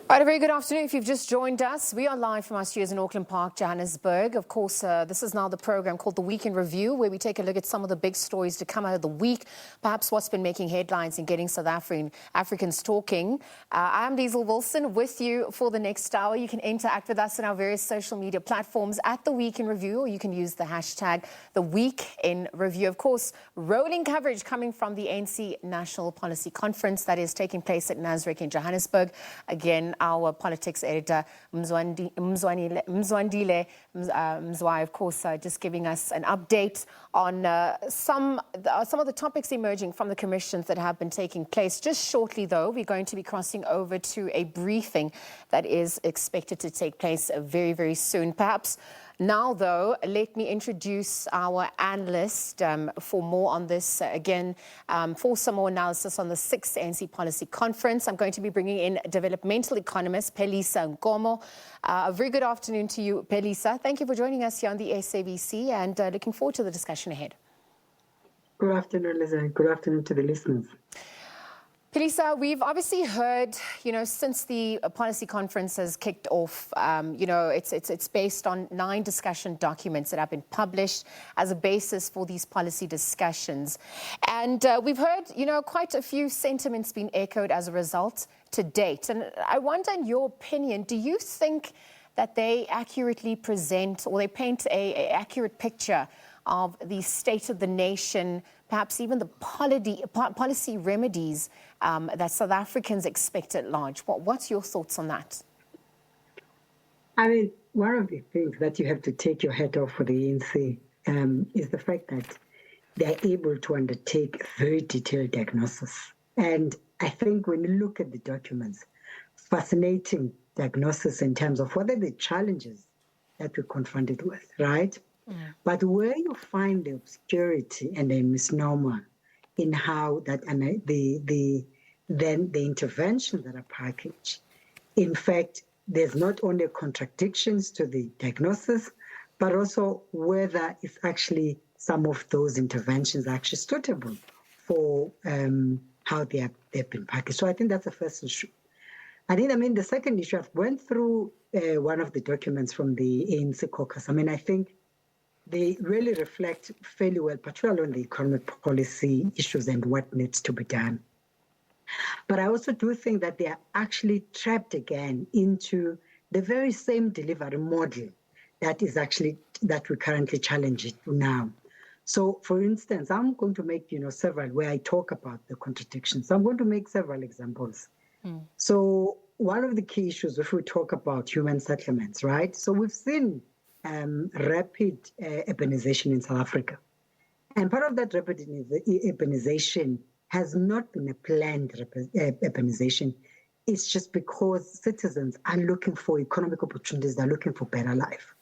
Right, a very good afternoon. If you've just joined us, we are live from our studios in Auckland Park, Johannesburg. Of course, this is now the program called The Week in Review, where we take a look at some of the big stories to come out of the week, perhaps what's been making headlines and getting South Africans talking. I'm Diesel Wilson with you for the next hour. You can interact with us on our various social media platforms at The Week in Review, or you can use the hashtag The Week in Review. Of course, rolling coverage coming from the ANC National Policy Conference that is taking place at Nasrec in Johannesburg. Again, our politics editor, Mzwandile Mzwai, of course, just giving us an update on some of the topics emerging from the commissions that have been taking place. Just shortly, though, we're going to be crossing over to a briefing that is expected to take place very, very soon. Perhaps now, though, let me introduce our analyst for more on this. For some more analysis on the 6th ANC Policy Conference, I'm going to be bringing in developmental economist Pelisa Nkomo. A very good afternoon to you, Pelisa. Thank you for joining us here on the SABC and looking forward to the discussion ahead. Good afternoon, Liza. Good afternoon to the listeners. Pelisa, we've obviously heard, since the policy conference has kicked off, it's based on 9 discussion documents that have been published as a basis for these policy discussions. And we've heard, quite a few sentiments being echoed as a result to date. And I wonder, in your opinion, do you think that they accurately present or they paint an accurate picture of the state of the nation, perhaps even the policy remedies that South Africans expect at large? What's your thoughts on that? I mean, one of the things that you have to take your hat off for the ANC is the fact that they're able to undertake very detailed diagnosis. And I think when you look at the documents, fascinating diagnosis in terms of what are the challenges that we're confronted with, right? But where you find the obscurity and the misnomer in how that and the interventions that are packaged, in fact, there's not only contradictions to the diagnosis, but also whether it's actually some of those interventions are actually suitable for how they've been packaged. So I think that's the first issue. The second issue, I've went through one of the documents from the ANC caucus. I think they really reflect fairly well, particularly on the economic policy issues and what needs to be done. But I also do think that they are actually trapped again into the very same delivery model that we're currently challenged now. So, for instance, I'm going to make, several where I talk about the contradictions. So I'm going to make several examples. So one of the key issues, if we talk about human settlements, right? So we've seen rapid urbanization in South Africa. And part of that rapid urbanization has not been a planned urbanization. It's just because citizens are looking for economic opportunities, they're looking for better life.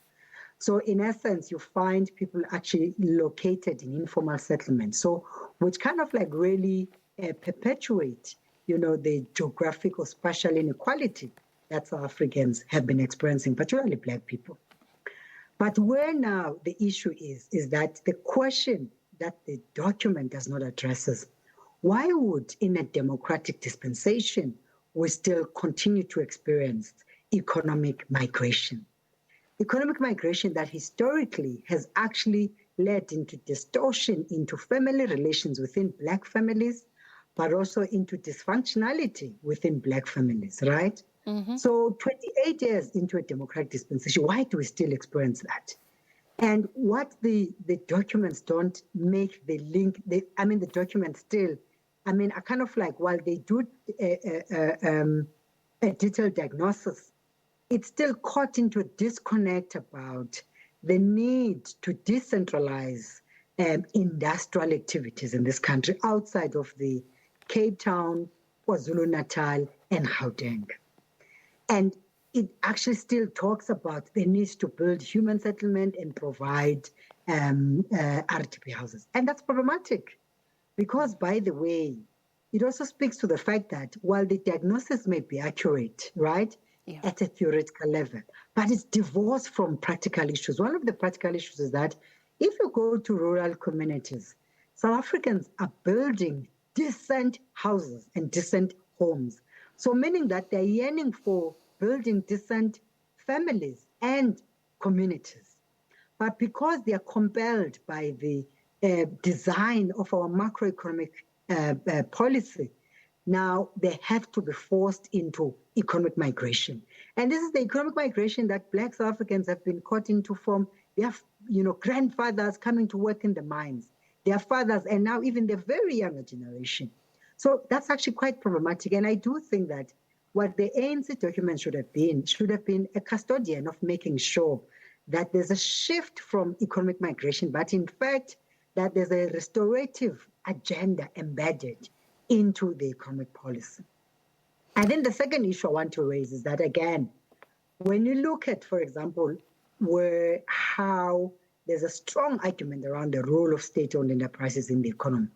So in essence, you find people actually located in informal settlements, so which kind of really perpetuate, the geographic or spatial inequality that South Africans have been experiencing, particularly Black people. But where now the issue is that the question that the document does not address is, why would, in a democratic dispensation, we still continue to experience economic migration? Economic migration that historically has actually led into distortion into family relations within Black families, but also into dysfunctionality within Black families, right? Mm-hmm. So 28 years into a democratic dispensation, why do we still experience that? And what the documents don't make the link, the documents still, are kind of while they do a detailed diagnosis, it's still caught into a disconnect about the need to decentralize industrial activities in this country outside of the Cape Town, KwaZulu-Natal, and Gauteng. And it actually still talks about the need to build human settlement and provide RTP houses. And that's problematic because, by the way, it also speaks to the fact that while the diagnosis may be accurate, right, at a theoretical level, but it's divorced from practical issues. One of the practical issues is that if you go to rural communities, South Africans are building decent houses and decent homes, So meaning that they're yearning for building decent families and communities. But because they are compelled by the design of our macroeconomic policy, now they have to be forced into economic migration. And this is the economic migration that Black South Africans have been caught into from their grandfathers coming to work in the mines, their fathers, and now even the very younger generation. So that's actually quite problematic. And I do think that what the ANC document should have been a custodian of making sure that there's a shift from economic migration, but in fact, that there's a restorative agenda embedded into the economic policy. And then the second issue I want to raise is that, again, when you look at, for example, how there's a strong argument around the role of state-owned enterprises in the economy.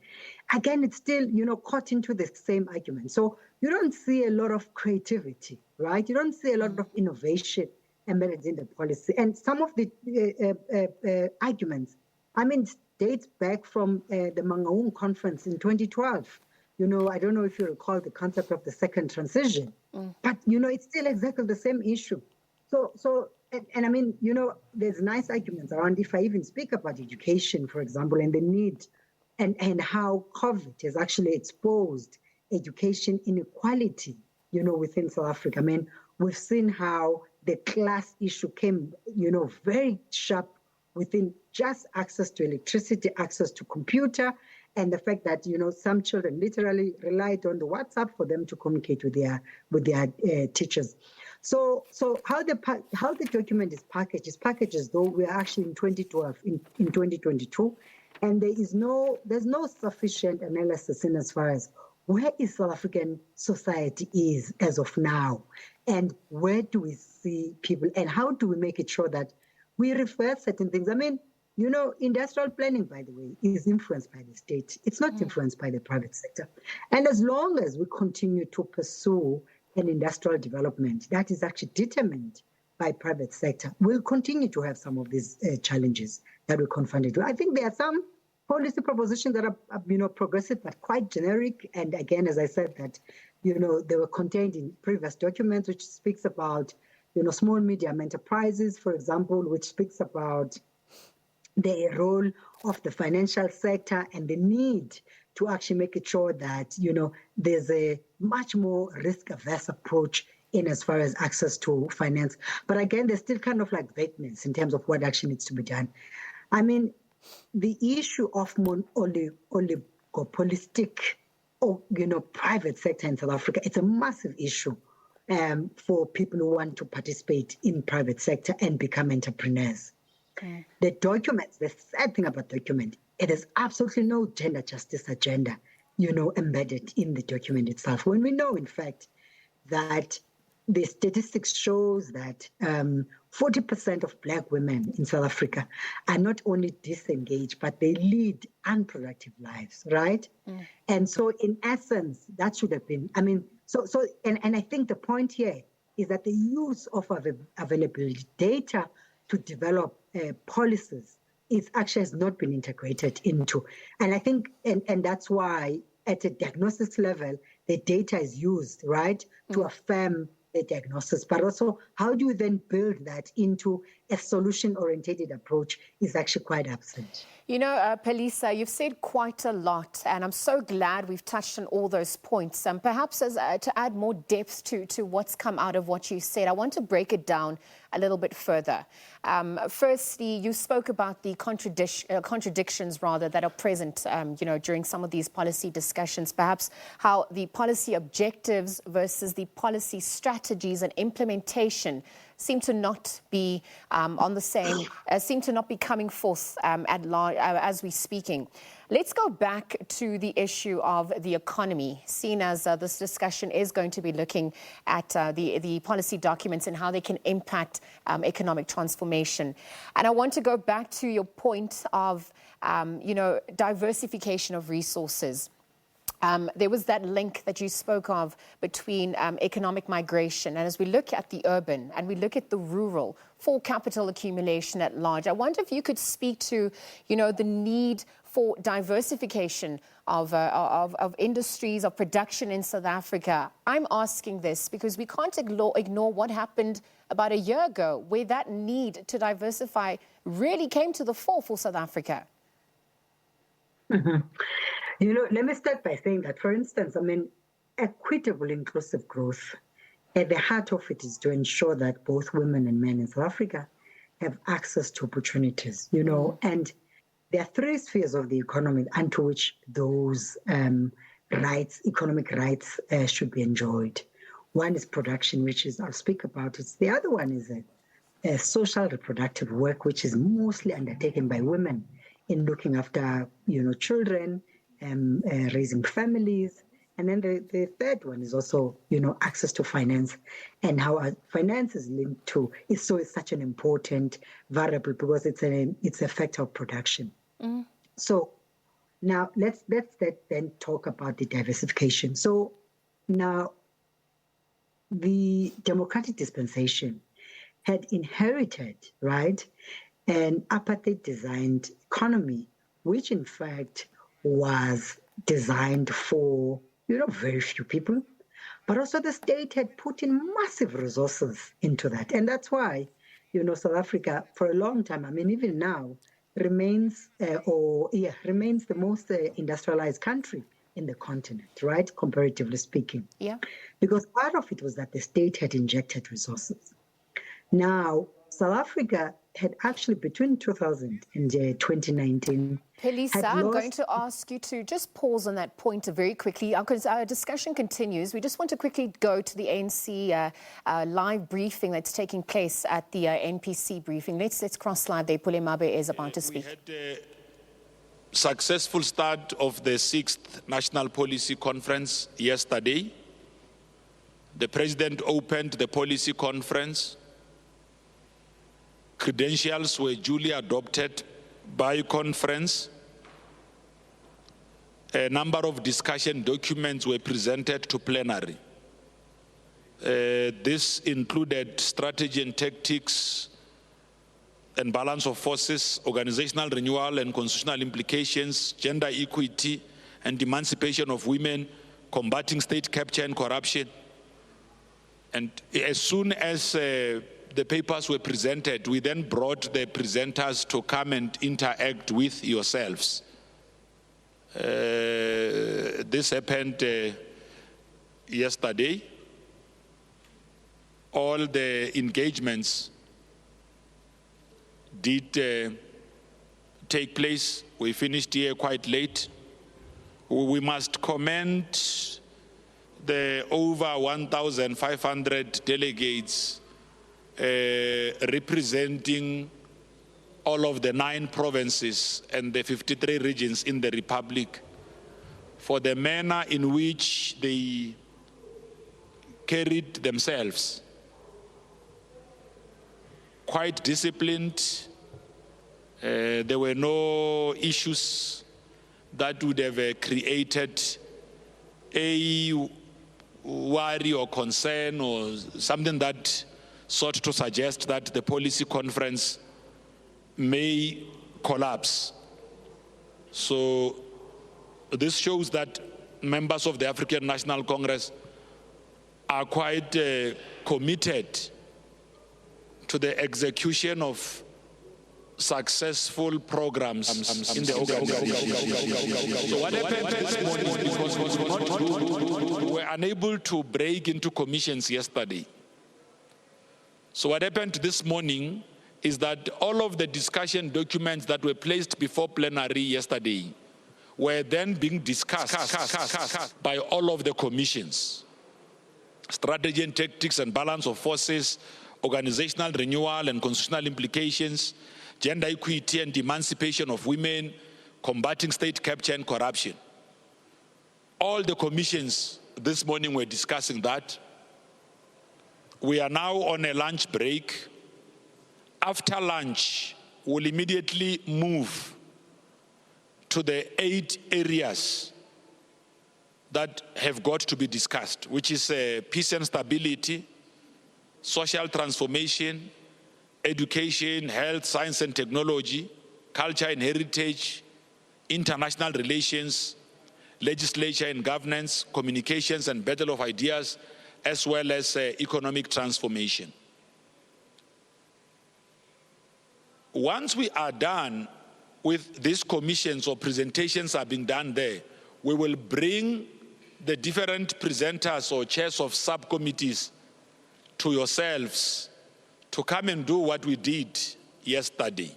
Again, it's still, caught into the same argument. So you don't see a lot of creativity, right? You don't see a lot of innovation embedded in the policy. And some of the arguments, dates back from the Mangaung conference in 2012. I don't know if you recall the concept of the second transition, but, it's still exactly the same issue. There's nice arguments around, if I even speak about education, for example, and the need and how COVID has actually exposed education inequality, within South Africa. We've seen how the class issue came, very sharp within just access to electricity, access to computer, and the fact that, some children literally relied on the WhatsApp for them to communicate with their teachers. So how the document is packaged as though we are actually in 2012, in 2022, and there's no sufficient analysis in as far as where is South African society is as of now, and where do we see people, and how do we make it sure that we refer certain things. Industrial planning, by the way, is influenced by the state. It's not influenced by the private sector. And as long as we continue to pursue an industrial development that is actually determined by private sector, we'll continue to have some of these challenges that we're confronted with. I think there are some policy propositions that are, progressive but quite generic. And again, as I said, that, they were contained in previous documents, which speaks about, small medium enterprises, for example, which speaks about the role of the financial sector and the need to actually make it sure that, there's a much more risk-averse approach in as far as access to finance. But again, there's still kind of like vagueness in terms of what actually needs to be done. The issue of oligopolistic or, private sector in South Africa, it's a massive issue for people who want to participate in private sector and become entrepreneurs. Okay. The documents, the sad thing about document, it is absolutely no gender justice agenda, embedded in the document itself. When we know, in fact, that the statistics shows that 40% of Black women in South Africa are not only disengaged, but they lead unproductive lives, right? And so in essence, that should have been, and I think the point here is that the use of available data to develop policies has not been integrated into. And I think, and that's why at a diagnosis level, the data is used, right, to affirm the diagnosis, but also how do you then build that into a solution-oriented approach is actually quite absent. Palisa, you've said quite a lot, and I'm so glad we've touched on all those points. Perhaps to add more depth to what's come out of what you said, I want to break it down a little bit further. Firstly, you spoke about the contradictions that are present, during some of these policy discussions, perhaps how the policy objectives versus the policy strategies and implementation seem to not be on the same, seem to not be coming forth at large as we're speaking. Let's go back to the issue of the economy, seeing as this discussion is going to be looking at the policy documents and how they can impact economic transformation. And I want to go back to your point of, diversification of resources. There was that link that you spoke of between economic migration. And as we look at the urban and we look at the rural for capital accumulation at large, I wonder if you could speak to, the need for diversification of industries, of production in South Africa. I'm asking this because we can't ignore what happened about a year ago, where that need to diversify really came to the fore for South Africa. Mm-hmm. You know, let me start by saying that, for instance, I mean, equitable inclusive growth, at the heart of it is to ensure that both women and men in South Africa have access to opportunities, you know, and there are three spheres of the economy unto which those economic rights should be enjoyed. One is production, which is, I'll speak about it. The other one is a social reproductive work, which is mostly undertaken by women in looking after, you know, children, raising families. And then the third one is also, you know, access to finance, and how finance is linked to, it's such an important variable because it's a factor of production. So now let's then talk about the diversification. So now the democratic dispensation had inherited, right, an apartheid-designed economy, which in fact was designed for, you know, very few people. But also the state had put in massive resources into that. And that's why, you know, South Africa, for a long time, I mean, even now, remains the most industrialized country in the continent, right, comparatively speaking. Yeah. Because part of it was that the state had injected resources. Now, South Africa had actually, between 2000 and 2019... Pelisa, I'm going to ask you to just pause on that point very quickly, because our discussion continues. We just want to quickly go to the ANC live briefing that's taking place at the NPC briefing. Let's cross live there. Pule Mabe is about to speak. We had a successful start of the 6th National Policy Conference yesterday. The President opened the policy conference. Credentials were duly adopted by conference. A number of discussion documents were presented to plenary. This included strategy and tactics and balance of forces, organizational renewal and constitutional implications, gender equity and emancipation of women, combating state capture and corruption. And as soon as the papers were presented, we then brought the presenters to come and interact with yourselves. This happened yesterday. All the engagements did take place. We finished here quite late. We must commend the over 1,500 delegates representing all of the 9 provinces and the 53 regions in the Republic for the manner in which they carried themselves. Quite disciplined. There were no issues that would have created a worry or concern or something that sought to suggest that the policy conference may collapse. So this shows that members of the African National Congress are quite committed to the execution of successful programs in the organization. So what happened this morning, we were unable to break into commissions yesterday. So what happened this morning is that all of the discussion documents that were placed before plenary yesterday were then being discussed by all of the commissions. Strategy and tactics and balance of forces, organizational renewal and constitutional implications, gender equity and emancipation of women, combating state capture and corruption. All the commissions this morning were discussing that. We are now on a lunch break. After lunch, we'll immediately move to the 8 areas that have got to be discussed, which is peace and stability, social transformation, education, health, science and technology, culture and heritage, international relations, legislature and governance, communications and battle of ideas, as well as economic transformation. Once we are done with these commissions or presentations are being done there, we will bring the different presenters or chairs of subcommittees to yourselves to come and do what we did yesterday.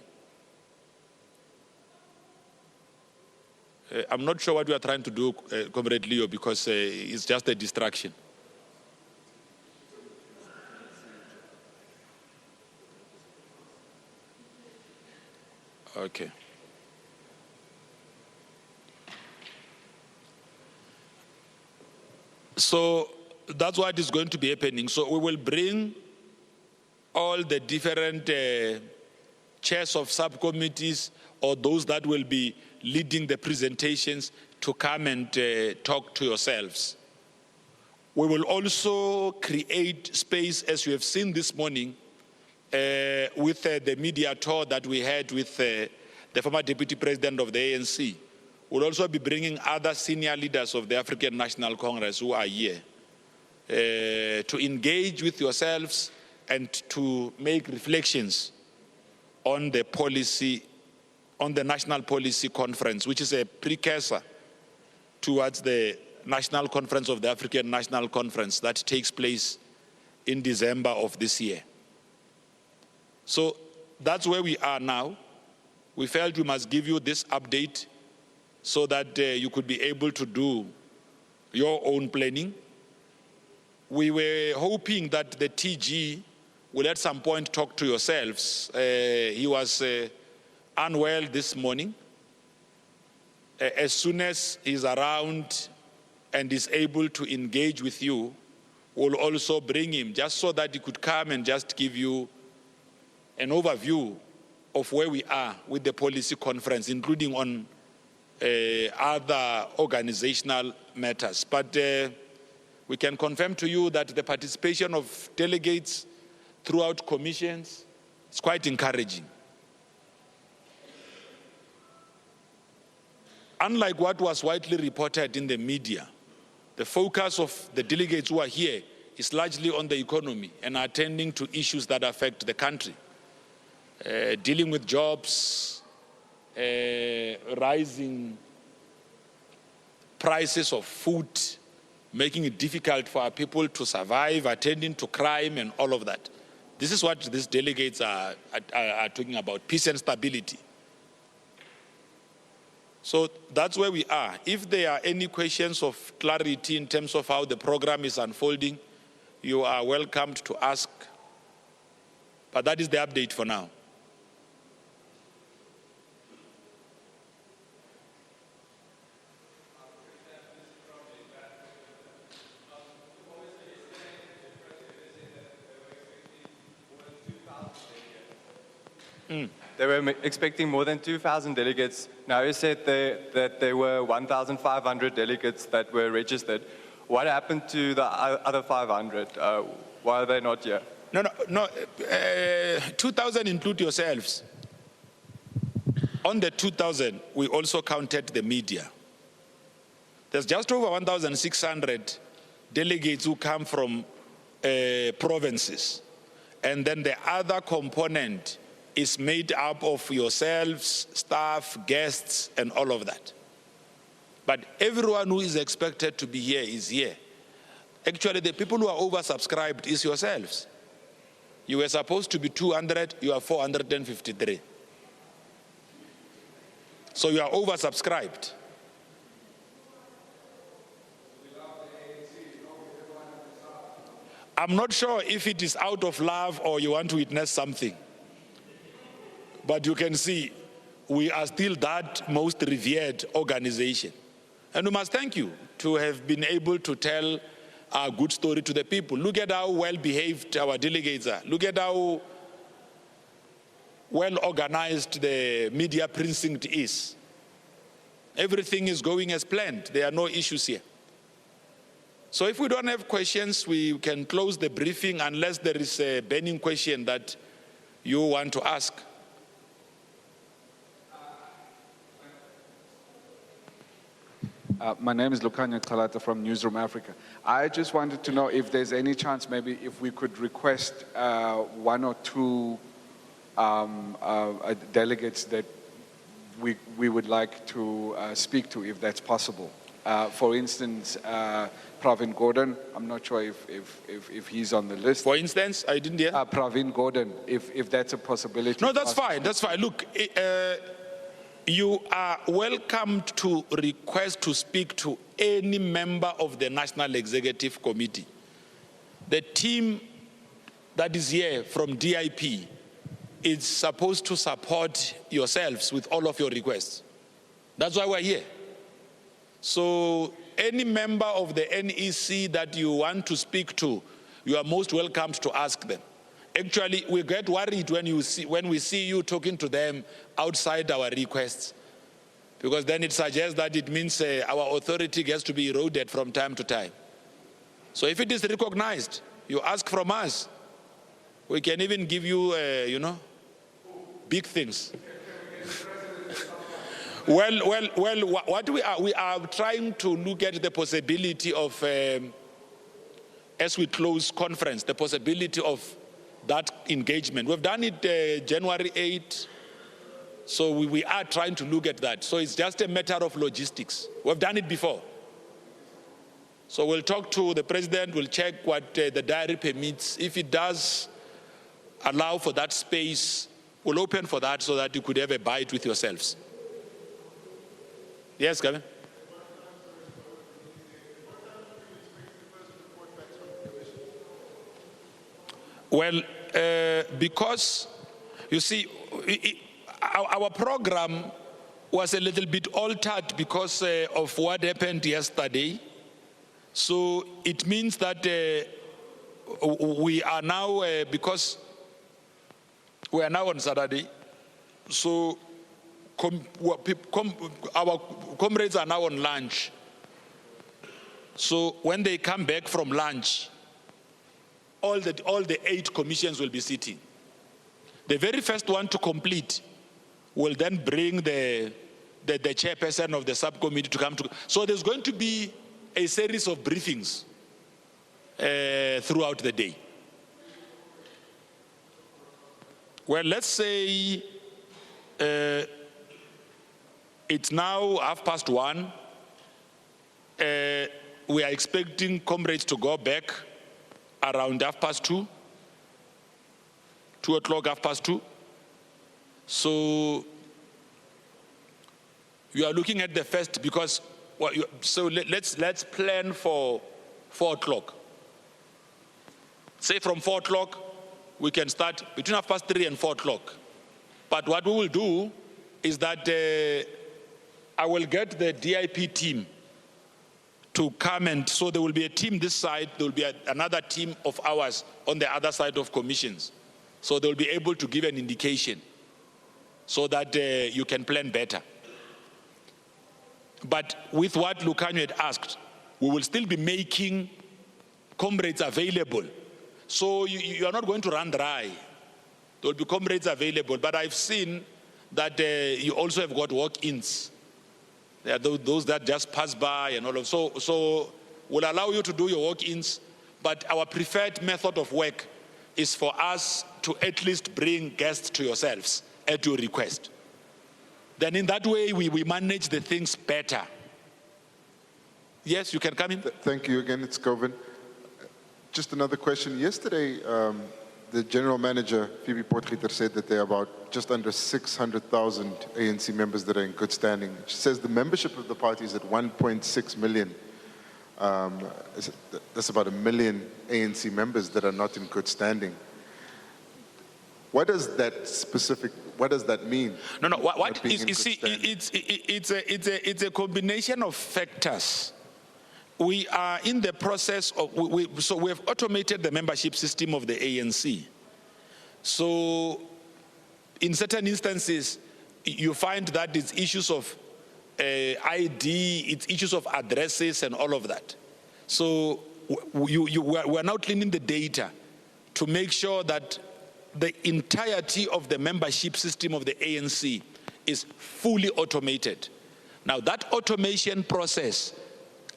I'm not sure what we are trying to do, Comrade Leo, because it's just a distraction. Okay. So that's what is going to be happening. So we will bring all the different chairs of subcommittees or those that will be leading the presentations to come and talk to yourselves. We will also create space, as you have seen this morning, with the media tour that we had with the former Deputy President of the ANC. We'll also be bringing other senior leaders of the African National Congress who are here to engage with yourselves and to make reflections on the policy, on the National Policy Conference, which is a precursor towards the National Conference of the African National Conference that takes place in December of this year. So that's where we are now. We felt we must give you this update so that you could be able to do your own planning. We were hoping that the TG will at some point talk to yourselves. He was unwell this morning. As soon as he's around and is able to engage with you, we'll also bring him just so that he could come and just give you an overview of where we are with the policy conference, including on other organizational matters. But we can confirm to you that the participation of delegates throughout commissions is quite encouraging. Unlike what was widely reported in the media, the focus of the delegates who are here is largely on the economy and attending to issues that affect the country. Dealing with jobs, rising prices of food, making it difficult for our people to survive, attending to crime and all of that. This is what these delegates are talking about, peace and stability. So that's where we are. If there are any questions of clarity in terms of how the program is unfolding, you are welcomed to ask. But that is the update for now. They were expecting more than 2,000 delegates. Now you said that there were 1,500 delegates that were registered. What happened to the other 500? Why are they not here? No. 2,000 include yourselves. On the 2,000, we also counted the media. There's just over 1,600 delegates who come from provinces. And then the other component is made up of yourselves, staff, guests, and all of that. But everyone who is expected to be here is here. Actually, the people who are oversubscribed is yourselves. You were supposed to be 200, you are 453. So you are oversubscribed. I'm not sure if it is out of love or you want to witness something. But you can see, we are still that most revered organization. And we must thank you to have been able to tell a good story to the people. Look at how well behaved our delegates are. Look at how well organized the media precinct is. Everything is going as planned. There are no issues here. So if we don't have questions, we can close the briefing unless there is a burning question that you want to ask. My name is Lukanya Talata from Newsroom Africa. I just wanted to know if there's any chance maybe if we could request one or two delegates that we would like to speak to, if that's possible. For instance, Pravin Gordhan, I'm not sure if he's on the list. For instance, I didn't hear. Pravin Gordhan, if that's a possibility. No, that's fine, that's fine. Look, you are welcome to request to speak to any member of the National Executive Committee. The team that is here from DIP is supposed to support yourselves with all of your requests. That's why we're here. So any member of the NEC that you want to speak to, you are most welcome to ask them. Actually, we get worried when we see you talking to them outside our requests, because then it suggests that it means our authority gets to be eroded from time to time. So if it is recognized, you ask from us. We can even give you, big things. Well, what we are trying to look at the possibility of, as we close conference, the possibility of that engagement. We've done it January 8, so we are trying to look at that. So it's just a matter of logistics. We've done it before. So we'll talk to the president, we'll check what the diary permits. If it does allow for that space, we'll open for that so that you could have a bite with yourselves. Yes, Gavin? Well, because, you see, our program was a little bit altered because of what happened yesterday. So it means that we are now, because we are now on Saturday, so our comrades are now on lunch. So when they come back from lunch, all the 8 commissions will be sitting. The very first one to complete will then bring the chairperson of the subcommittee to come to. So there's going to be a series of briefings throughout the day. Well, let's say it's now 1:30. We are expecting comrades to go back around 2:30, 2 o'clock, 2:30. So you are looking at the first, because so let's plan for 4 o'clock. Say from 4 o'clock we can start between 3:30 and 4 o'clock. But what we will do is that I will get the DIP team to come, and so there will be a team this side, there will be another team of ours on the other side of commissions. So they will be able to give an indication so that you can plan better. But with what Lucanio had asked, we will still be making comrades available. So you are not going to run dry. There will be comrades available, but I've seen that you also have got walk-ins. There are those that just pass by and all of. So we'll allow you to do your walk-ins, but our preferred method of work is for us to at least bring guests to yourselves at your request. Then in that way, we manage the things better. Yes, you can come in. Thank you again, it's Govind. Just another question. Yesterday, the general manager, Phoebe Potgieter, said that there are about just under 600,000 ANC members that are in good standing. She says the membership of the party is at 1.6 million. That's about 1 million ANC members that are not in good standing. What does that mean? No. What is, you see, it's a combination of factors. We are in the process of, so we have automated the membership system of the ANC. So in certain instances, you find that it's issues of ID, it's issues of addresses and all of that. So we're now cleaning the data to make sure that the entirety of the membership system of the ANC is fully automated. Now, that automation process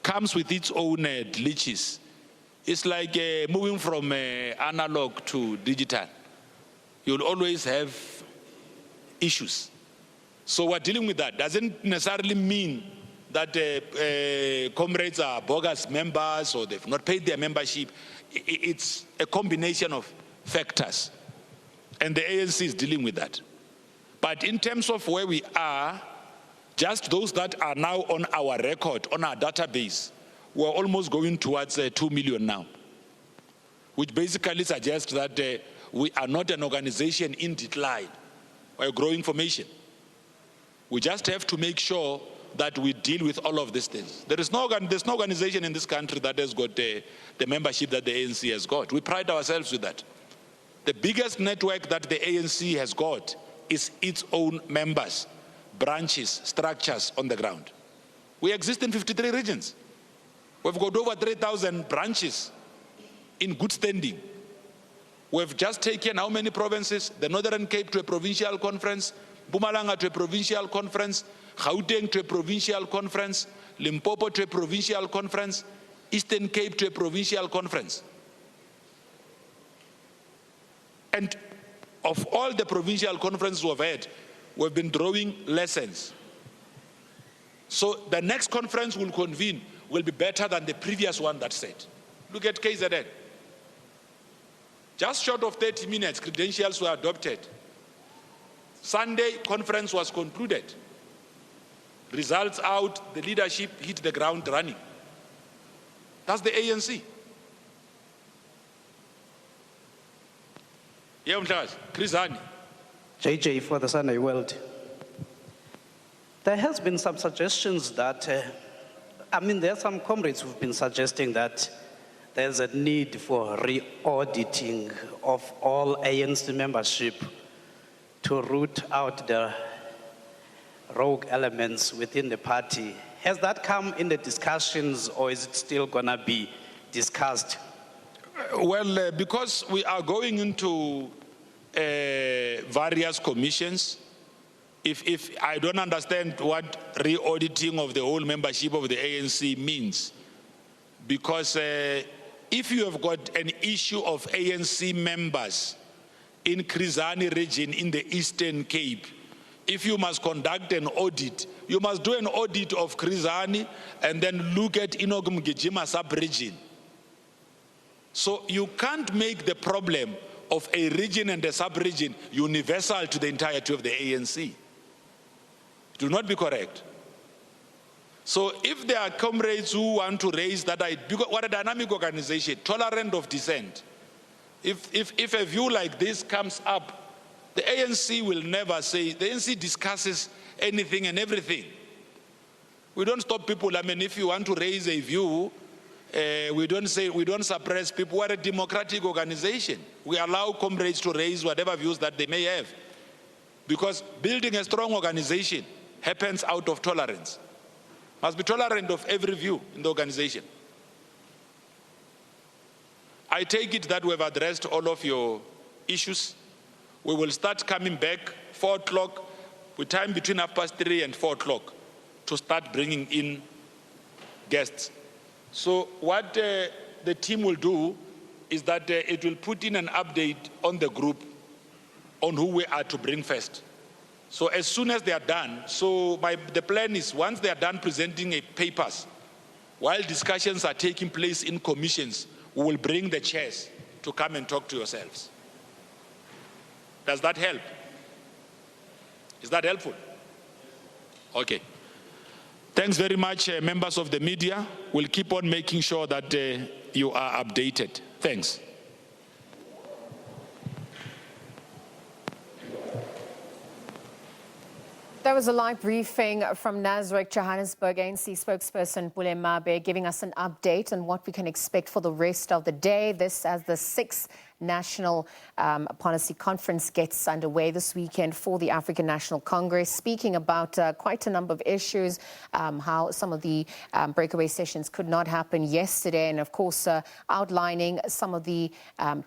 comes with its own glitches. It's like moving from analog to digital. You'll always have issues. So we're dealing with that. Doesn't necessarily mean that comrades are bogus members or they've not paid their membership. It's a combination of factors. And the ANC is dealing with that. But in terms of where we are, just those that are now on our record, on our database, we're almost going towards 2 million now, which basically suggests that we are not an organization in decline. We're a growing formation. We just have to make sure that we deal with all of these things. There's no organization in this country that has got the membership that the ANC has got. We pride ourselves with that. The biggest network that the ANC has got is its own members, branches, structures on the ground. We exist in 53 regions. We've got over 3,000 branches in good standing. We've just taken how many provinces? The Northern Cape to a provincial conference, Mpumalanga to a provincial conference, Gauteng to a provincial conference, Limpopo to a provincial conference, Eastern Cape to a provincial conference. And of all the provincial conferences we've had, we've been drawing lessons. So the next conference we'll convene will be better than the previous one that said. Look at KZN. Just short of 30 minutes, credentials were adopted. Sunday, conference was concluded. Results out, the leadership hit the ground running. That's the ANC. Yeah, Chris-Hani. JJ for the Sunday World. There has been some suggestions that, there are some comrades who've been suggesting that there's a need for re-auditing of all ANC membership to root out the rogue elements within the party. Has that come in the discussions or is it still gonna be discussed? Well, because we are going into various commissions, if I don't understand what re-auditing of the whole membership of the ANC means, because if you have got an issue of ANC members in Chris-Hani region in the Eastern Cape, if you must conduct an audit, you must do an audit of Chris-Hani and then look at Inogum-Gijima sub-region. So you can't make the problem of a region and a sub-region universal to the entirety of the ANC. It will not be correct. So if there are comrades who want to raise that idea, because we're a dynamic organization, tolerant of dissent. If a view like this comes up, the ANC will never say, the ANC discusses anything and everything. We don't stop people. If you want to raise a view, we don't suppress people. We're a democratic organization. We allow comrades to raise whatever views that they may have. Because building a strong organization happens out of tolerance. Must be tolerant of every view in the organization. I take it that we've addressed all of your issues. We will start coming back 4 o'clock, with time between 3:30 and 4 o'clock to start bringing in guests. So what the team will do is that it will put in an update on the group on who we are to bring first. So as soon as they are done, the plan is once they are done presenting papers, while discussions are taking place in commissions, we will bring the chairs to come and talk to yourselves. Does that help? Is that helpful? Okay. Thanks very much, members of the media. We'll keep on making sure that you are updated. Thanks. That was a live briefing from Nasrec, Johannesburg ANC spokesperson Pule Mabe, giving us an update on what we can expect for the rest of the day. This as the 6th National Policy Conference gets underway this weekend for the African National Congress, speaking about quite a number of issues, how some of the breakaway sessions could not happen yesterday, and of course outlining some of the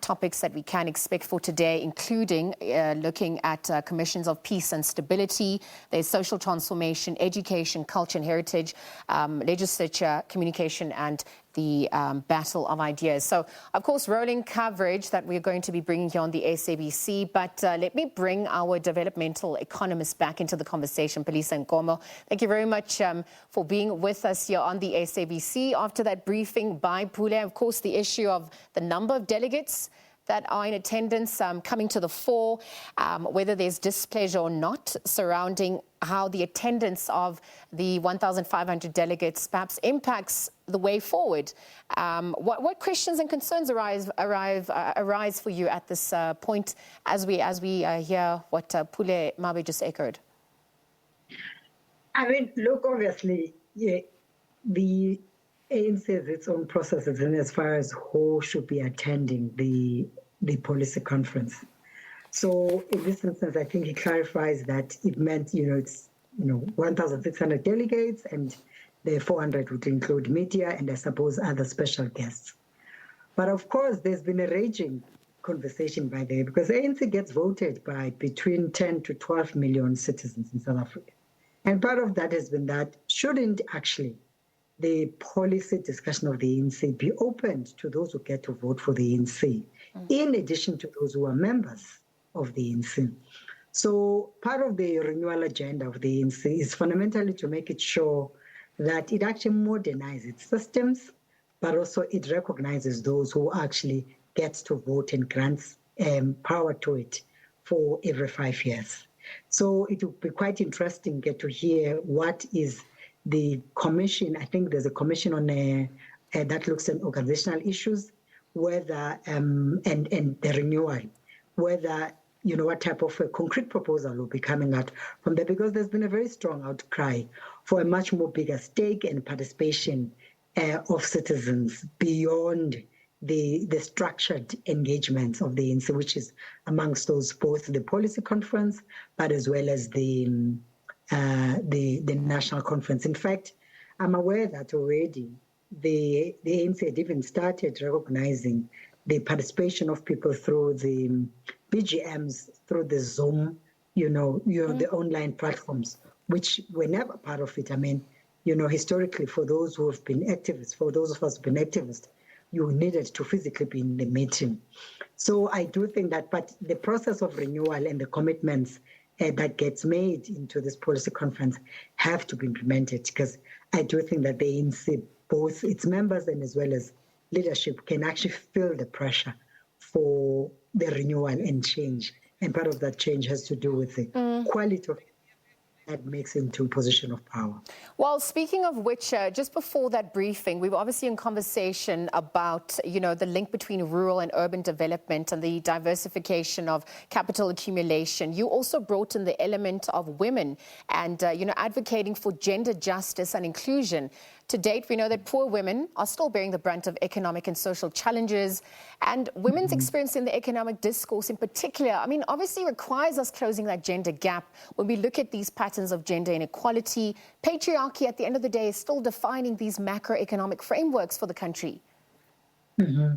topics that we can expect for today, including looking at commissions of peace and stability, there's social transformation, education, culture and heritage, legislature, communication and the battle of ideas. So, of course, rolling coverage that we're going to be bringing here on the SABC. But let me bring our developmental economist back into the conversation, Palisa Nkomo. Thank you very much for being with us here on the SABC. After that briefing by Pule, of course, the issue of the number of delegates that are in attendance coming to the fore, whether there's displeasure or not surrounding how the attendance of the 1,500 delegates perhaps impacts the way forward. What questions and concerns arise for you at this point as we hear what Pule Mabe just echoed? I mean, look, obviously, the ANC has its own processes in as far as who should be attending the policy conference. So in this instance, I think he clarifies that it meant, it's 1,600 delegates, and the 400 would include media and I suppose other special guests. But of course, there's been a raging conversation by there because ANC gets voted by between 10 to 12 million citizens in South Africa. And part of that has been that shouldn't actually the policy discussion of the ANC be opened to those who get to vote for the ANC, in addition to those who are members of the ANC. So part of the renewal agenda of the ANC is fundamentally to make it sure that it actually modernizes its systems, but also it recognizes those who actually get to vote and grants power to it for every 5 years. So it will be quite interesting get to hear what is the commission. I think there's a commission on that looks at organizational issues, whether and the renewal, whether what type of a concrete proposal will be coming out from there, because there's been a very strong outcry for a much more bigger stake and participation of citizens beyond the structured engagements of the ANC, which is amongst those both the policy conference, but as well as the national conference. In fact, I'm aware that already the ANC had even started recognizing the participation of people through the BGMs, through the Zoom, the online platforms, which were never part of it. I mean, historically, for those who have been activists, for those of us who've been activists, you needed to physically be in the meeting. So I do think that, but the process of renewal and the commitments that gets made into this policy conference have to be implemented, because I do think that the ANC, both its members and as well as leadership, can actually feel the pressure for the renewal and change. And part of that change has to do with the quality of that makes into a position of power. Well, speaking of which, just before that briefing, we were obviously in conversation about, the link between rural and urban development and the diversification of capital accumulation. You also brought in the element of women and, advocating for gender justice and inclusion. To date, we know that poor women are still bearing the brunt of economic and social challenges, and women's experience in the economic discourse in particular, obviously requires us closing that gender gap. When we look at these patterns of gender inequality, patriarchy at the end of the day is still defining these macroeconomic frameworks for the country. Mm-hmm.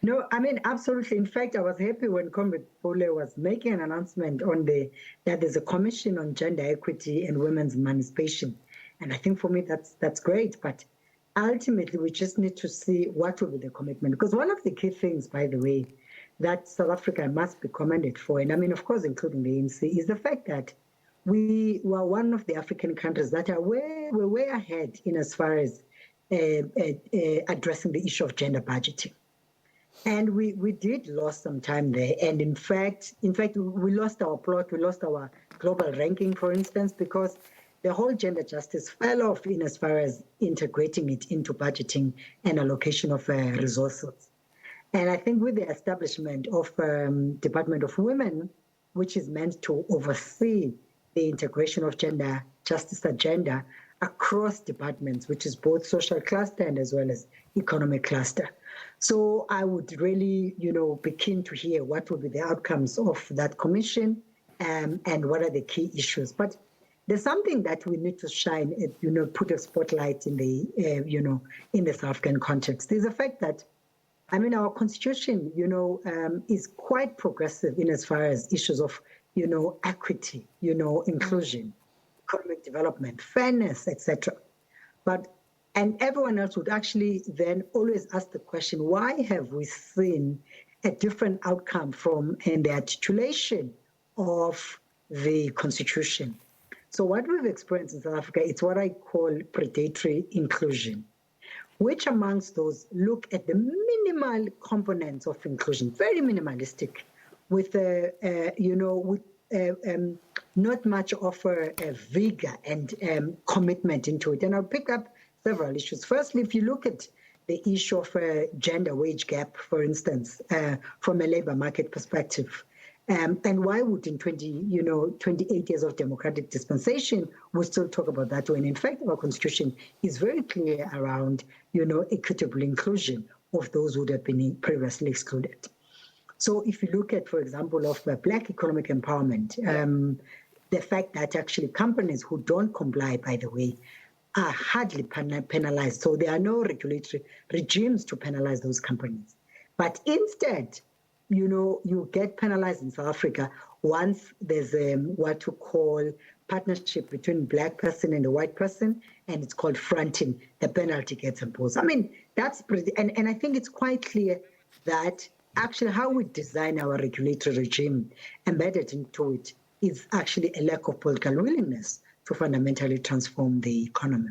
No, absolutely. In fact, I was happy when Comrade Pule was making an announcement on that there's a commission on gender equity and women's emancipation. And I think for me, that's great. But ultimately, we just need to see what will be the commitment. Because one of the key things, by the way, that South Africa must be commended for, and of course, including the ANC, is the fact that we were one of the African countries that are way ahead in as far as addressing the issue of gender budgeting. And we did lose some time there. And in fact, we lost our plot. We lost our global ranking, for instance, because the whole gender justice fell off in as far as integrating it into budgeting and allocation of resources. And I think with the establishment of Department of Women, which is meant to oversee the integration of gender justice agenda across departments, which is both social cluster and as well as economic cluster, So I would really, be keen to hear what will be the outcomes of that commission and what are the key issues. But there's something that we need to shine, put a spotlight in the, in the South African context. There's the fact that, our constitution, is quite progressive in as far as issues of, equity, inclusion, economic development, fairness, etc. And everyone else would actually then always ask the question, why have we seen a different outcome from in the articulation of the constitution? So what we've experienced in South Africa, it's what I call predatory inclusion. Which amongst those look at the minimal components of inclusion, very minimalistic, with not much of a vigor and commitment into it. And I'll pick up several issues. Firstly, if you look at the issue of a gender wage gap, for instance, from a labor market perspective, and why would in 28 years of democratic dispensation, we still talk about that when in fact our constitution is very clear around, equitable inclusion of those who would have been previously excluded. So if you look at, for example, of Black economic empowerment, the fact that actually companies who don't comply, by the way, are hardly penalized. So there are no regulatory regimes to penalize those companies. But instead, you get penalized in South Africa once there's what you call partnership between Black person and a white person, and it's called fronting, the penalty gets imposed. That's pretty, and I think it's quite clear that actually how we design our regulatory regime embedded into it is actually a lack of political willingness to fundamentally transform the economy.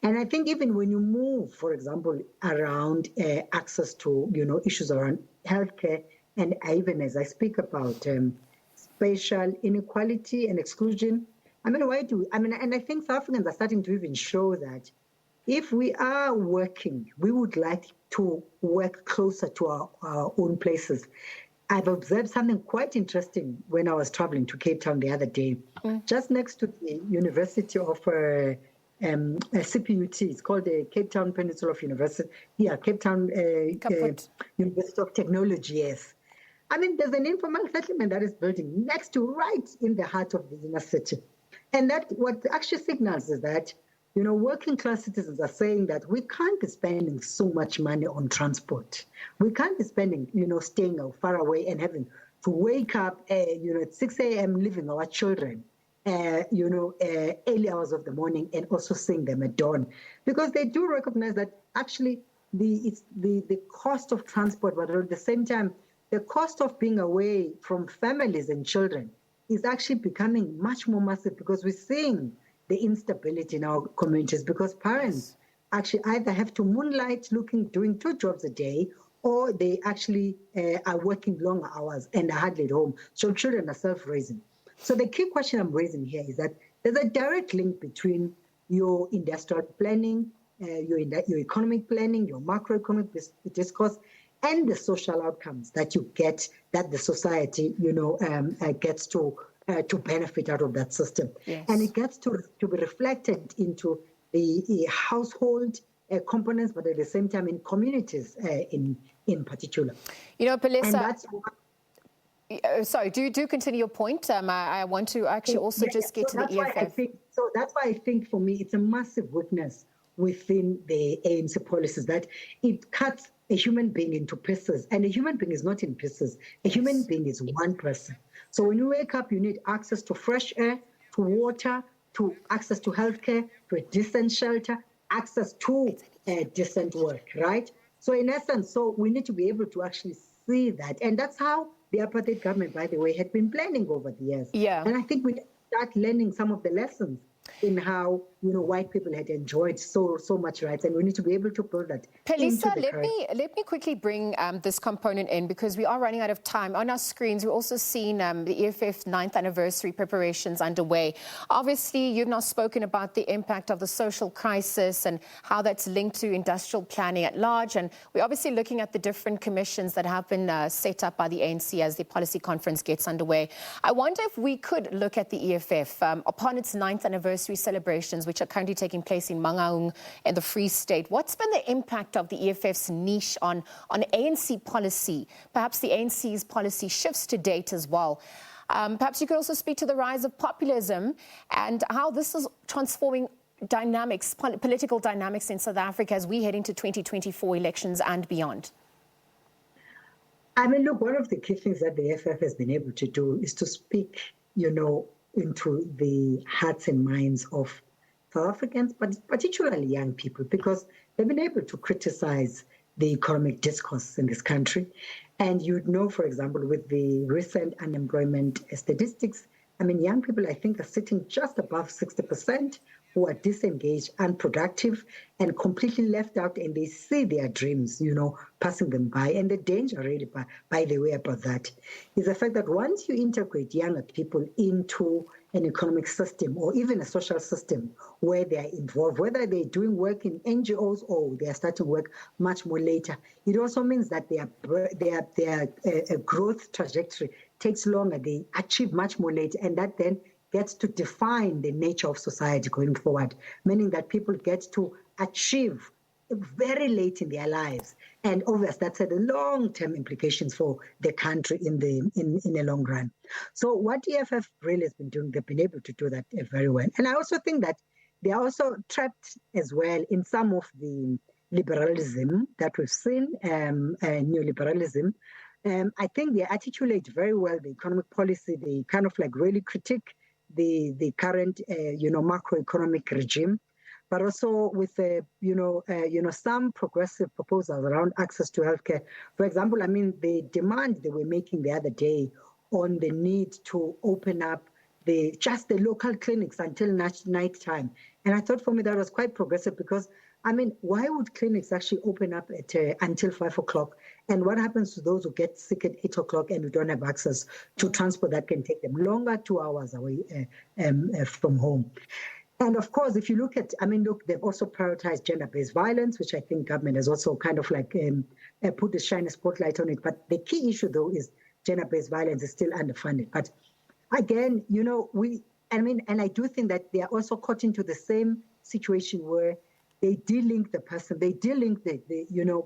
And I think even when you move, for example, around access to, issues around healthcare, and even as I speak about spatial inequality and exclusion, and I think South Africans are starting to even show that if we are working, we would like to work closer to our own places. I've observed something quite interesting when I was traveling to Cape Town the other day, just next to the University of CPUT. It's called the Cape Town Peninsula of University. Yeah, Cape Town University of Technology, yes. There's an informal settlement that is building next to, right in the heart of the inner city. And that what actually signals is that, working class citizens are saying that we can't be spending so much money on transport. We can't be spending, staying far away and having to wake up, at 6 a.m., leaving our children, early hours of the morning and also seeing them at dawn. Because they do recognize that actually it's the cost of transport, but at the same time, the cost of being away from families and children is actually becoming much more massive because we're seeing the instability in our communities because parents actually either have to moonlight doing 2 jobs a day, or they actually are working long hours and are hardly at home. So children are self-raising. So the key question I'm raising here is that there's a direct link between your industrial planning, your economic planning, your macroeconomic discourse, and the social outcomes that you get, that the society, gets to benefit out of that system. Yes. And it gets to be reflected into the household components, but at the same time in communities in particular. Palesa, and that's sorry, do continue your point. I want to actually also get to the EFF. That's why I think for me it's a massive weakness within the ANC policies that it cuts a human being into pieces, and a human being is not in pieces. A human being is one person. So when you wake up, you need access to fresh air, to water, to access to healthcare, to a decent shelter, access to decent work, right? So in essence, we need to be able to actually see that. And that's how the apartheid government, by the way, had been planning over the years. Yeah. And I think we start learning some of the lessons in how white people had enjoyed so much rights, and we need to be able to build that. Palesa, let me quickly bring this component in because we are running out of time. On our screens, we're also seeing the EFF 9th anniversary preparations underway. Obviously, you've not spoken about the impact of the social crisis and how that's linked to industrial planning at large, and we're obviously looking at the different commissions that have been set up by the ANC as the policy conference gets underway. I wonder if we could look at the EFF upon its 9th anniversary celebrations, which which are currently taking place in Mangaung and the Free State. What's been the impact of the EFF's niche on ANC policy? Perhaps the ANC's policy shifts to date as well. Perhaps you could also speak to the rise of populism and how this is transforming dynamics, political dynamics in South Africa as we head into 2024 elections and beyond. I mean, look, one of the key things that the EFF has been able to do is to speak, into the hearts and minds of South Africans, but particularly young people, because they've been able to criticize the economic discourse in this country. And you'd know, for example, with the recent unemployment statistics, I mean, young people, I think, are sitting just above 60%, who are disengaged, unproductive, and completely left out, and they see their dreams, passing them by. And the danger, really, by the way, about that is the fact that once you integrate younger people into an economic system or even a social system where they are involved, whether they're doing work in NGOs or they are starting work much more later, it also means that their growth trajectory takes longer. They achieve much more later, and that then gets to define the nature of society going forward, meaning that people get to achieve very late in their lives. And obviously, that's had long-term implications for the country in the long run. So what EFF really has been doing, they've been able to do that very well. And I also think that they are also trapped as well in some of the liberalism that we've seen, neoliberalism. I think they articulate very well the economic policy. They kind of like really critique the current, macroeconomic regime, but also with, some progressive proposals around access to healthcare. For example, I mean, the demand they were making the other day on the need to open up just the local clinics until night time. And I thought for me that was quite progressive because, I mean, why would clinics actually open up until 5 o'clock? And what happens to those who get sick at 8 o'clock and who don't have access to transport that can take them longer, 2 hours away from home? And of course, if you look at, they've also prioritized gender-based violence, which I think government has also kind of like put a shiny spotlight on it. But the key issue, though, is gender-based violence is still underfunded. But again, and I do think that they are also caught into the same situation where they de-link the person, they de-link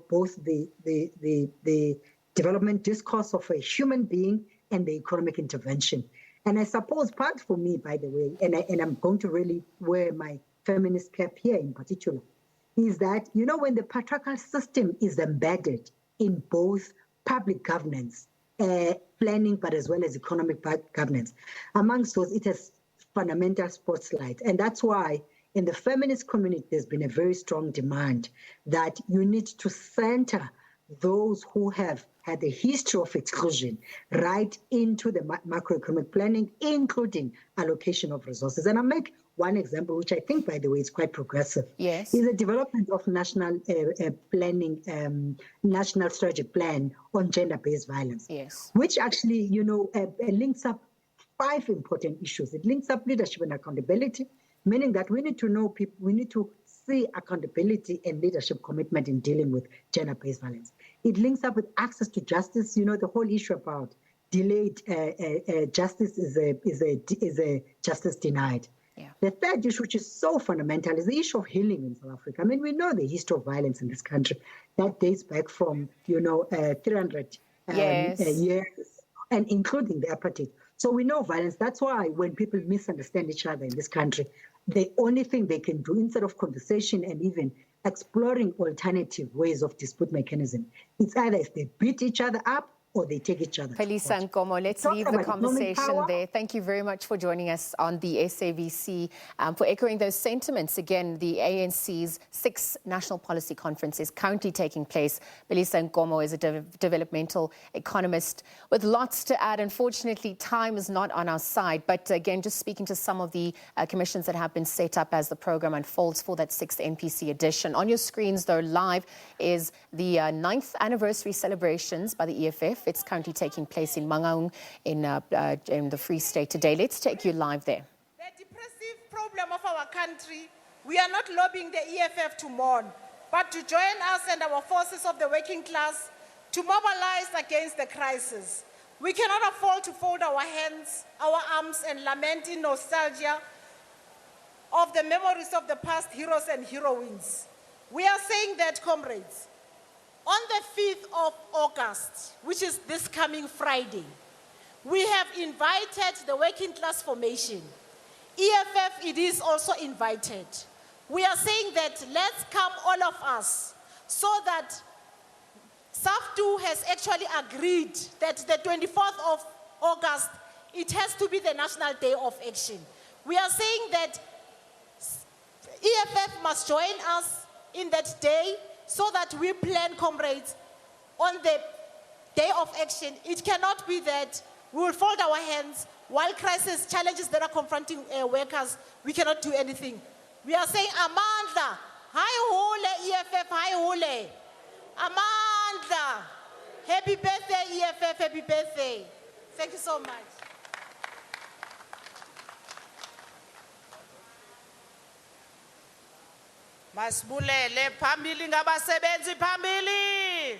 both the development discourse of a human being and the economic intervention. And I suppose part for me, by the way, and I'm going to really wear my feminist cap here in particular, is that, when the patriarchal system is embedded in both public governance, planning, but as well as economic governance, amongst those, it has fundamental spotlight. And that's why in the feminist community, there's been a very strong demand that you need to center those who have had a history of exclusion right into the macroeconomic planning, including allocation of resources. And I'll make one example, which I think, by the way, is quite progressive. Yes. Is the development of national planning, national strategic plan on gender-based violence. Yes. Which actually, links up 5 important issues. It links up leadership and accountability, meaning that we need to know people, we need to see accountability and leadership commitment in dealing with gender-based violence. It links up with access to justice. The whole issue about delayed justice is a justice denied. Yeah. The third issue, which is so fundamental, is the issue of healing in South Africa. I mean, we know the history of violence in this country that dates back from 300 years, and including the apartheid. So we know violence. That's why when people misunderstand each other in this country, the only thing they can do, instead of conversation and even exploring alternative ways of dispute mechanism, it's either if they beat each other up or they take each other. Philisa Nkomo, let's leave the conversation there. Thank you very much for joining us on the SABC, for echoing those sentiments. Again, the ANC's 6th National Policy Conference is currently taking place. Philisa Nkomo is a developmental economist with lots to add. Unfortunately, time is not on our side. But again, just speaking to some of the commissions that have been set up as the program unfolds for that 6th NPC edition. On your screens, though, live is the 9th anniversary celebrations by the EFF. It's currently taking place in Mangaung in the Free State today. Let's take you live there. The depressive problem of our country, we are not lobbying the EFF to mourn, but to join us and our forces of the working class to mobilize against the crisis. We cannot afford to fold our hands, our arms, and lament in nostalgia of the memories of the past heroes and heroines. We are saying that, comrades, on the 5th of August, which is this coming Friday, we have invited the working class formation. EFF, it is also invited. We are saying that let's come all of us so that SAFTU has actually agreed that the 24th of August, it has to be the National Day of Action. We are saying that EFF must join us in that day so that we plan, comrades, on the day of action. It cannot be that we will fold our hands while crisis challenges that are confronting workers, we cannot do anything. We are saying, Amandla, hi hole, EFF, hi hole. Amandla, happy birthday, EFF, happy birthday. Thank you so much. Masibulele phambili ngabasebenzi phambili.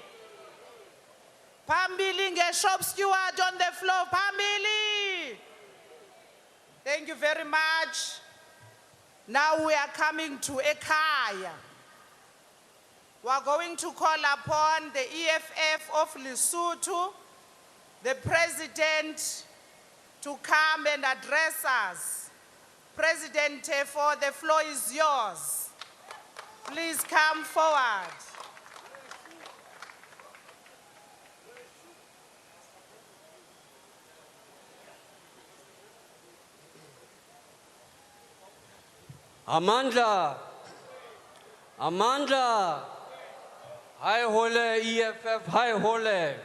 Phambili nge-shop steward on the floor phambili. Thank you very much. Now we are coming to Ekhaya. We are going to call upon the EFF of Lesotho, the president, to come and address us. President Tefo, the floor is yours. Please come forward. Amandla, Amandla, hi hole EFF, hi hole,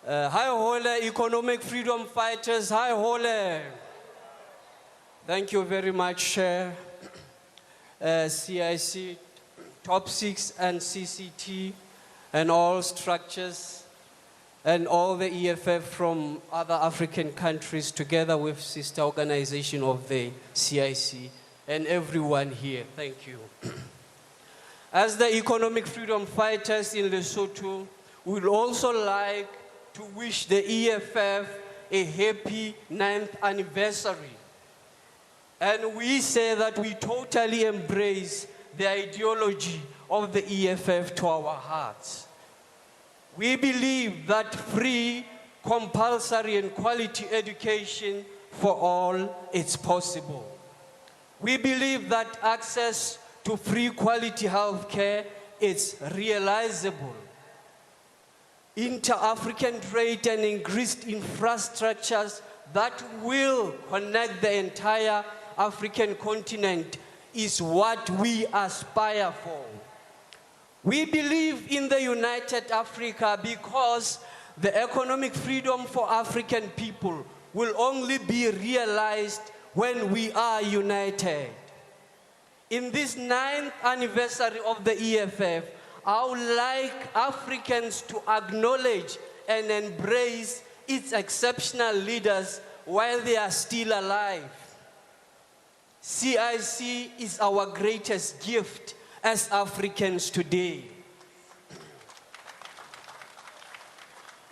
hi hole economic freedom fighters, hi hole. Thank you very much, Chair. CIC, Top 6 and CCT, and all structures, and all the EFF from other African countries together with sister organization of the CIC. And everyone here, thank you. As the economic freedom fighters in Lesotho, we would also like to wish the EFF a happy 9th anniversary. And we say that we totally embrace the ideology of the EFF to our hearts. We believe that free, compulsory and quality education for all is possible. We believe that access to free quality health care is realizable. Inter-African trade and increased infrastructures that will connect the entire African continent is what we aspire for. We believe in the United Africa because the economic freedom for African people will only be realized when we are united. In this 9th anniversary of the EFF, I would like Africans to acknowledge and embrace its exceptional leaders while they are still alive. CIC is our greatest gift as Africans today.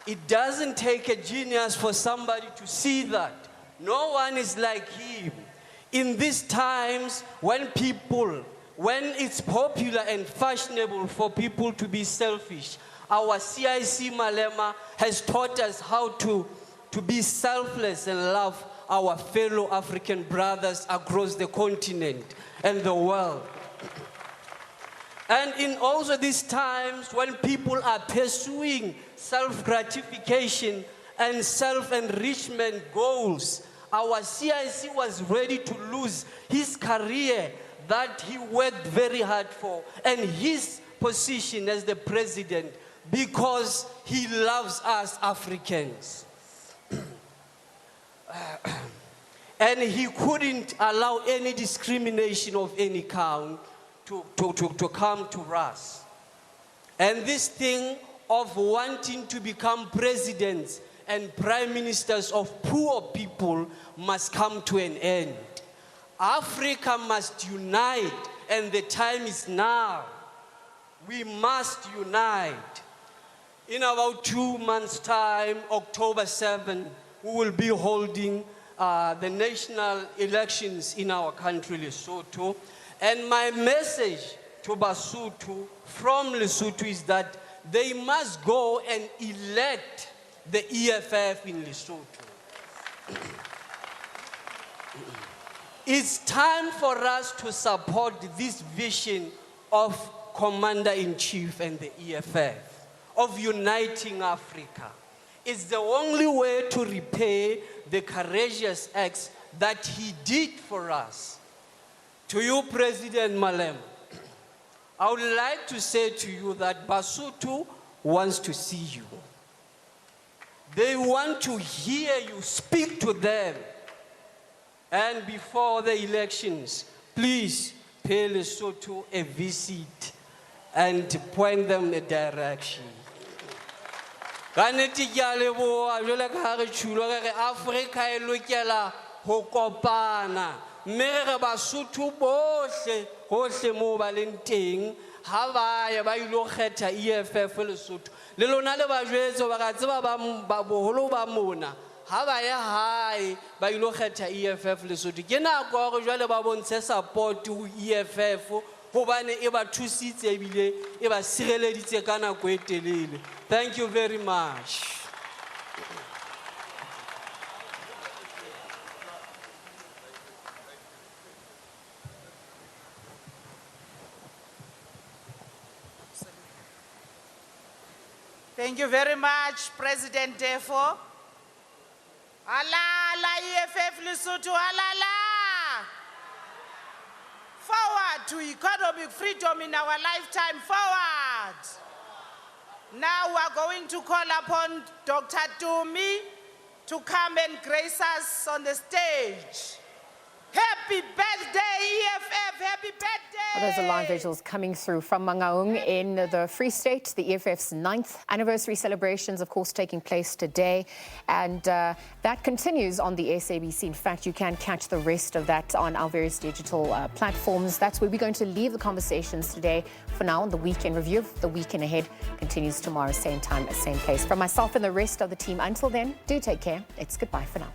It doesn't take a genius for somebody to see that. No one is like him. In these times when it's popular and fashionable for people to be selfish, our CIC Malema has taught us how to be selfless and love our fellow African brothers across the continent and the world. And in also these times when people are pursuing self-gratification and self-enrichment goals, our CIC was ready to lose his career that he worked very hard for and his position as the president because he loves us Africans. And he couldn't allow any discrimination of any kind to come to us. And this thing of wanting to become presidents and prime ministers of poor people must come to an end. Africa must unite, and the time is now. We must unite. In about 2 months' time, October 7, we will be holding the national elections in our country, Lesotho. And my message to Basotho from Lesotho is that they must go and elect the EFF in Lesotho. It's time for us to support this vision of Commander-in-Chief and the EFF, of uniting Africa. It's the only way to repay the courageous acts that he did for us. To you, President Malema, I would like to say to you that Basotho wants to see you. They want to hear you speak to them. And before the elections, please pay Lesotho a visit and point them a direction. Africa e lokela ho kopana mme re Basotho bohle hohle mo ba leng teng ha ba ya ba ilo kgetha EFF Lesotho le lona le ba jwetso ba ga tseba ba boholo ba mona ha ba ya hae ba ilo kgetha EFF Lesotho ke nako go jwale ba bontshe support ho EFF hobane e ba thusitse ebile e ba sireleditse ka nako e telele. Thank you very much. Thank you very much, President Defo. Alala EFF Lesotho, alala. Forward to economic freedom in our lifetime, forward. Now we are going to call upon Dr. Tumi to come and grace us on the stage. Happy birthday, EFF, happy birthday! Those are live visuals coming through from Mangaung in the Free State, the EFF's 9th anniversary celebrations, of course, taking place today. And that continues on the SABC. In fact, you can catch the rest of that on our various digital platforms. That's where we're going to leave the conversations today. For now, the weekend review of the weekend ahead continues tomorrow, same time, same place. From myself and the rest of the team, until then, do take care. It's goodbye for now.